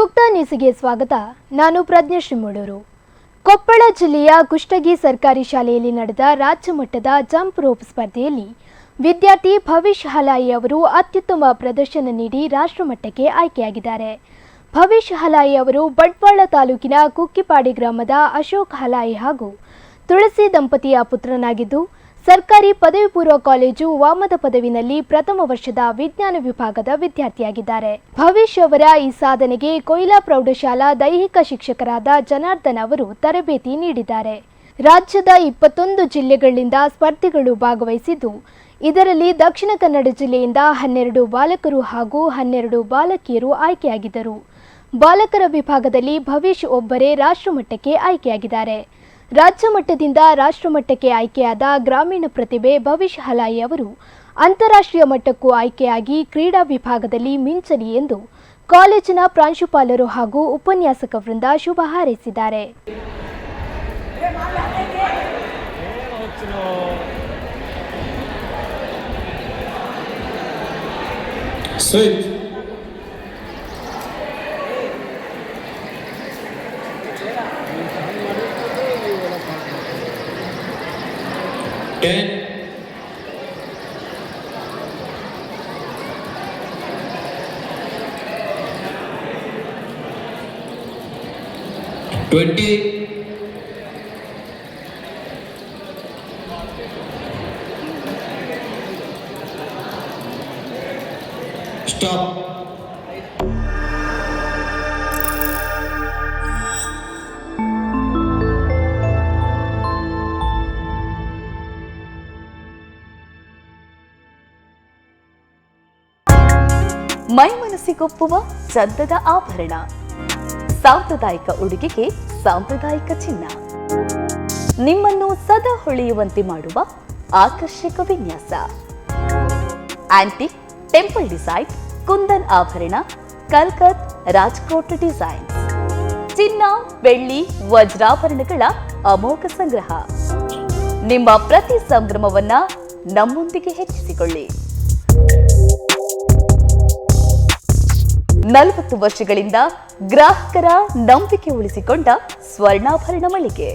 ಸೂಕ್ತ ನ್ಯೂಸ್ಗೆ ಸ್ವಾಗತ. ನಾನು ಪ್ರಜ್ಞಾ ಶ್ರೀಮೂಡೂರು. ಕೊಪ್ಪಳ ಜಿಲ್ಲೆಯ ಕುಷ್ಟಗಿ ಸರ್ಕಾರಿ ಶಾಲೆಯಲ್ಲಿ ನಡೆದ ರಾಜ್ಯ ಮಟ್ಟದ ಜಂಪ್ ರೋಪ್ ಸ್ಪರ್ಧೆಯಲ್ಲಿ ವಿದ್ಯಾರ್ಥಿ ಭವಿಷ್ ಹಲಾಯಿ ಅವರು ಅತ್ಯುತ್ತಮ ಪ್ರದರ್ಶನ ನೀಡಿ ರಾಷ್ಟ್ರಮಟ್ಟಕ್ಕೆ ಆಯ್ಕೆಯಾಗಿದ್ದಾರೆ. ಭವಿಷ್ ಹಲಾಯಿ ಅವರು ಬಂಟ್ವಾಳ ತಾಲೂಕಿನ ಕುಕ್ಕಿಪಾಡಿ ಗ್ರಾಮದ ಅಶೋಕ್ ಹಲಾಯಿ ಹಾಗೂ ತುಳಸಿ ದಂಪತಿಯ ಪುತ್ರನಾಗಿದ್ದು, ಸರ್ಕಾರಿ ಪದವಿ ಪೂರ್ವ ಕಾಲೇಜು ವಾಮದ ಪದವಿನಲ್ಲಿ ಪ್ರಥಮ ವರ್ಷದ ವಿಜ್ಞಾನ ವಿಭಾಗದ ವಿದ್ಯಾರ್ಥಿಯಾಗಿದ್ದಾರೆ. ಭವಿಷ್ ಅವರ ಈ ಸಾಧನೆಗೆ ಕೊಯ್ಲಾ ಪ್ರೌಢಶಾಲಾ ದೈಹಿಕ ಶಿಕ್ಷಕರಾದ ಜನಾರ್ದನ್ ಅವರು ತರಬೇತಿ ನೀಡಿದ್ದಾರೆ. ರಾಜ್ಯದ 21 ಜಿಲ್ಲೆಗಳಿಂದ ಸ್ಪರ್ಧಿಗಳು ಭಾಗವಹಿಸಿದ್ದು, ಇದರಲ್ಲಿ ದಕ್ಷಿಣ ಕನ್ನಡ ಜಿಲ್ಲೆಯಿಂದ 12 ಬಾಲಕರು ಹಾಗೂ 12 ಬಾಲಕಿಯರು ಆಯ್ಕೆಯಾಗಿದ್ದರು. ಬಾಲಕರ ವಿಭಾಗದಲ್ಲಿ ಭವಿಷ್ ಒಬ್ಬರೇ ರಾಷ್ಟ್ರಮಟ್ಟಕ್ಕೆ ಆಯ್ಕೆಯಾಗಿದ್ದಾರೆ. ರಾಜ್ಯ ಮಟ್ಟದಿಂದ ರಾಷ್ಟ್ರಮಟ್ಟಕ್ಕೆ ಆಯ್ಕೆಯಾದ ಗ್ರಾಮೀಣ ಪ್ರತಿಭೆ ಭವಿಷ್ ಹಲಾಯಿ ಅವರು ಅಂತಾರಾಷ್ಟ್ರೀಯ ಮಟ್ಟಕ್ಕೂ ಆಯ್ಕೆಯಾಗಿ ಕ್ರೀಡಾ ವಿಭಾಗದಲ್ಲಿ ಮಿಂಚಲಿ ಎಂದು ಕಾಲೇಜಿನ ಪ್ರಾಂಶುಪಾಲರು ಹಾಗೂ ಉಪನ್ಯಾಸಕ ವೃಂದ ಶುಭ ಹಾರೈಸಿದ್ದಾರೆ. Ten, 20, 'Stop'. ಮೈ ಮನಸ್ಸಿಗೊಪ್ಪುವ ಚಂದದ ಆಭರಣ, ಸಾಂಪ್ರದಾಯಿಕ ಉಡುಗೆಗೆ ಸಾಂಪ್ರದಾಯಿಕ ಚಿನ್ನ, ನಿಮ್ಮನ್ನು ಸದಾ ಹೊಳೆಯುವಂತೆ ಮಾಡುವ ಆಕರ್ಷಕ ವಿನ್ಯಾಸ, ಆಂಟಿಕ್, ಟೆಂಪಲ್ ಡಿಸೈನ್, ಕುಂದನ್ ಆಭರಣ, ಕಲ್ಕತ್, ರಾಜ್ಕೋಟ್ ಡಿಸೈನ್, ಚಿನ್ನ, ಬೆಳ್ಳಿ, ವಜ್ರಾಭರಣಗಳ ಅಮೋಘ ಸಂಗ್ರಹ. ನಿಮ್ಮ ಪ್ರತಿ ಸಂಭ್ರಮವನ್ನ ನಮ್ಮೊಂದಿಗೆ ಹೆಚ್ಚಿಸಿಕೊಳ್ಳಿ. 40 ವರ್ಷಗಳಿಂದ ಗ್ರಾಹಕರ ನಂಬಿಕೆ ಉಳಿಸಿಕೊಂಡ ಸ್ವರ್ಣಾಭರಣ ಮಳಿಗೆ